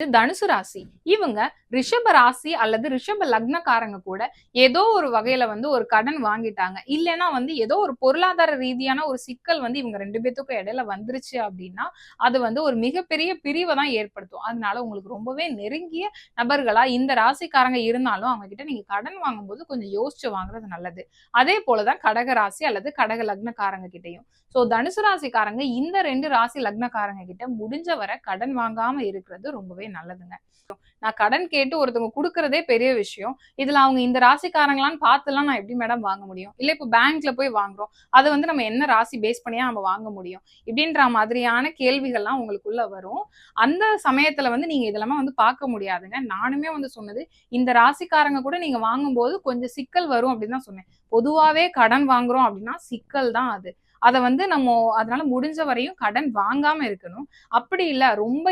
தனுசு ராசி. இவங்க ரிஷப ராசி அல்லது ரிஷப லக்னக்காரங்க கூட ஏதோ ஒரு வகையில ஒரு கடன் வாங்கிட்டாங்க. இல்லன்னா ஏதோ ஒரு பொருளாதார ரீதியான ஒரு சிக்கல் இவங்க 2 பேத்துக்கும் இடையில வந்துருச்சு அப்படின்னா, அது ஒரு மிகப்பெரிய பிரிவ தான் ஏற்படுத்தும். அதனால உங்களுக்கு ரொம்பவே நெருங்கிய நபர்களா இந்த ராசிக்காரங்க இருந்தாலும், அவங்க கிட்ட நீங்க கடன் வாங்கும்போது கொஞ்சம் யோசிச்சு வாங்குறது நல்லது. அதே போல தான் கடக ராசி அல்லது கடக லக்னக்காரங்க கிட்டயும். தனுசு ராசிக்காரங்க இந்த 2 ராசி லக்னக்காரங்க கிட்ட முடிஞ்ச வரை கடன் வாங்காம இருக்கிறது ரொம்பவே நல்லதுங்க. நான் கடன் கேட்டு ஒருத்தவங்க குடுக்குறதே பெரிய விஷயம். இதுல அவங்க இந்த ராசிக்காரங்களான்னு பார்த்துலாம் நான் எப்படி மேடம் வாங்க முடியும்? இல்ல இப்ப பேங்க்ல போய் வாங்குறோம். அத நம்ம என்ன ராசி பேஸ் பண்ணியா நம்ம வாங்க முடியும்? இப்படின்ற மாதிரியான கேள்விகள்லாம் உங்களுக்குள்ள வரும். அந்த சமயத்துல நீங்க இதெல்லாமே பார்க்க முடியாதுங்க. நானுமே சொன்னது, இந்த ராசிக்காரங்க கூட நீங்க வாங்கும்போது கொஞ்சம் சிக்கல் வரும் அப்படின்னு தான் சொன்னேன். பொதுவாவே கடன் வாங்குறோம் அப்படின்னா சிக்கல் தான் அது. அத நம்ம அதனால முடிஞ்ச வரையும் கடன் வாங்காம இருக்கணும். அப்படி இல்ல ரொம்ப